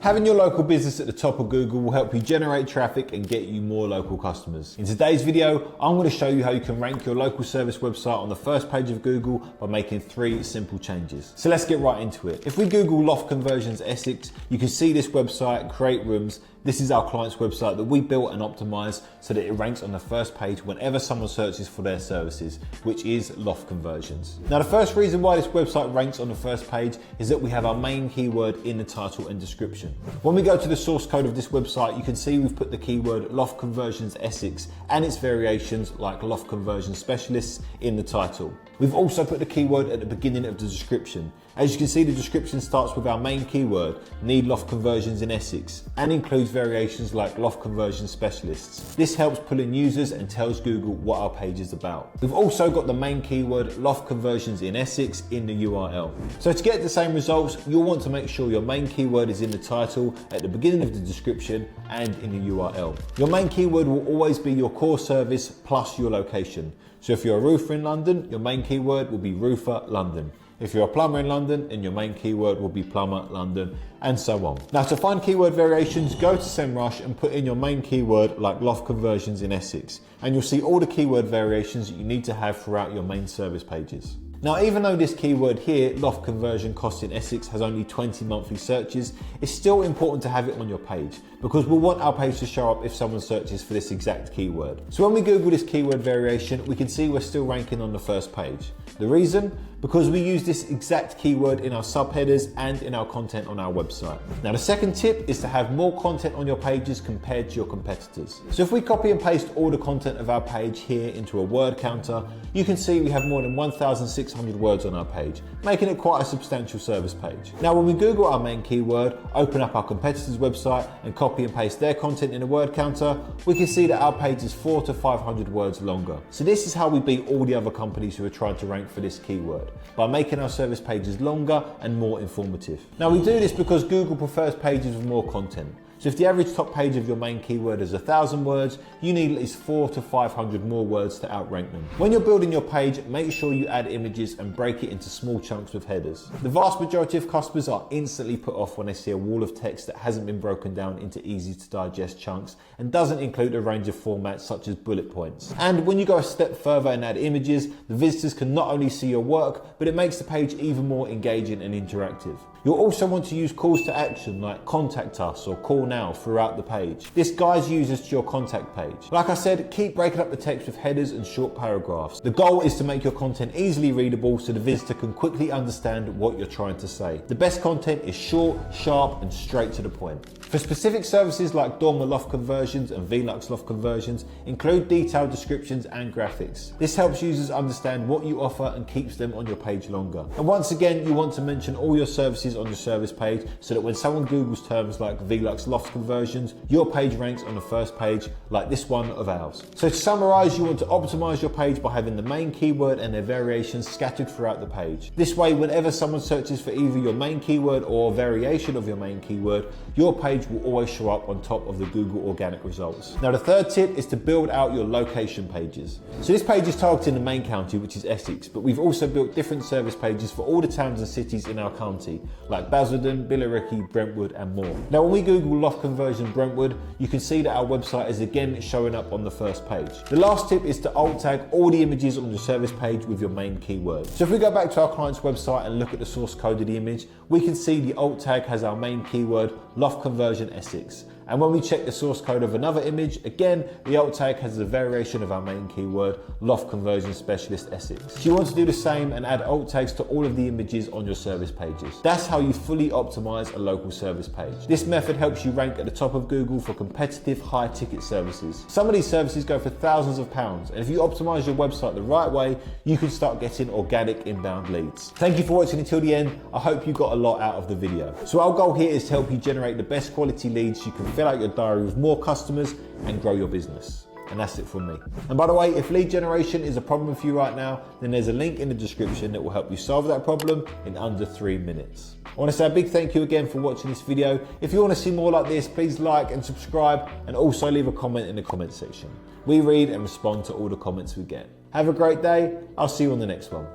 Having your local business at the top of Google will help you generate traffic and get you more local customers. In today's video, I'm going to show you how you can rank your local service website on the first page of Google by making 3 simple changes. So let's get right into it. If we Google Loft Conversions Essex, you can see this website, Create Rooms. This is our client's website that we built and optimized so that it ranks on the first page whenever someone searches for their services, which is Loft Conversions. Now, the first reason why this website ranks on the first page is that we have our main keyword in the title and description. When we go to the source code of this website, you can see we've put the keyword Loft Conversions Essex and its variations like Loft Conversion Specialists in the title. We've also put the keyword at the beginning of the description. As you can see, the description starts with our main keyword, need loft conversions in Essex, and includes variations like loft conversion specialists. This helps pull in users and tells Google what our page is about. We've also got the main keyword, loft conversions in Essex, in the URL. So to get the same results, you'll want to make sure your main keyword is in the title, at the beginning of the description, and in the URL. Your main keyword will always be your core service plus your location. So if you're a roofer in London, your main keyword will be roofer London. If you're a plumber in London, then your main keyword will be plumber London, and so on. Now, to find keyword variations, go to SEMrush and put in your main keyword like loft conversions in Essex, and you'll see all the keyword variations that you need to have throughout your main service pages. Now, even though this keyword here, loft conversion cost in Essex, has only 20 monthly searches, it's still important to have it on your page because we'll want our page to show up if someone searches for this exact keyword. So when we Google this keyword variation, we can see we're still ranking on the first page. The reason? Because we use this exact keyword in our subheaders and in our content on our website. Now, the second tip is to have more content on your pages compared to your competitors. So if we copy and paste all the content of our page here into a word counter, you can see we have more than 1,600 words on our page, making it quite a substantial service page. Now, when we Google our main keyword, open up our competitor's website and copy and paste their content in a word counter, we can see that our page is 400 to 500 words longer. So this is how we beat all the other companies who are trying to rank for this keyword, by making our service pages longer and more informative. Now, we do this because Google prefers pages with more content. So if the average top page of your main keyword is 1,000 words, you need at least 400 to 500 more words to outrank them. When you're building your page, make sure you add images and break it into small chunks with headers. The vast majority of customers are instantly put off when they see a wall of text that hasn't been broken down into easy to digest chunks and doesn't include a range of formats such as bullet points. And when you go a step further and add images, the visitors can not only see your work, but it makes the page even more engaging and interactive. You'll also want to use calls to action like contact us or call now throughout the page. This guides users to your contact page. Like I said, keep breaking up the text with headers and short paragraphs. The goal is to make your content easily readable so the visitor can quickly understand what you're trying to say. The best content is short, sharp, and straight to the point. For specific services like Dormer Loft Conversions and Velux Loft Conversions, include detailed descriptions and graphics. This helps users understand what you offer and keeps them on your page longer. And once again, you want to mention all your services on your service page so that when someone Googles terms like Velux Loft Conversions, your page ranks on the first page like this one of ours. So to summarize, you want to optimize your page by having the main keyword and their variations scattered throughout the page. This way, whenever someone searches for either your main keyword or a variation of your main keyword, your page will always show up on top of the Google organic results. Now, the third tip is to build out your location pages. So this page is targeting the main county, which is Essex, but we've also built different service pages for all the towns and cities in our county, like Basildon, Billericay, Brentwood, and more. Now, when we Google Loft Conversion Brentwood, you can see that our website is again showing up on the first page. The last tip is to alt tag all the images on the service page with your main keyword. So if we go back to our client's website and look at the source code of the image, we can see the alt tag has our main keyword, Loft Conversion Essex. And when we check the source code of another image, again, the alt tag has a variation of our main keyword, Loft Conversion Specialist Essex. So you want to do the same and add alt tags to all of the images on your service pages. That's how you fully optimize a local service page. This method helps you rank at the top of Google for competitive high ticket services. Some of these services go for thousands of pounds, and if you optimize your website the right way, you can start getting organic inbound leads. Thank you for watching until the end. I hope you got a lot out of the video. So our goal here is to help you generate the best quality leads you can fill out your diary with more customers and grow your business. And that's it from me. And by the way, if lead generation is a problem for you right now, then there's a link in the description that will help you solve that problem in under 3 minutes. I want to say a big thank you again for watching this video. If you want to see more like this, please like and subscribe, and also leave a comment in the comment section. We read and respond to all the comments we get. Have a great day. I'll see you on the next one.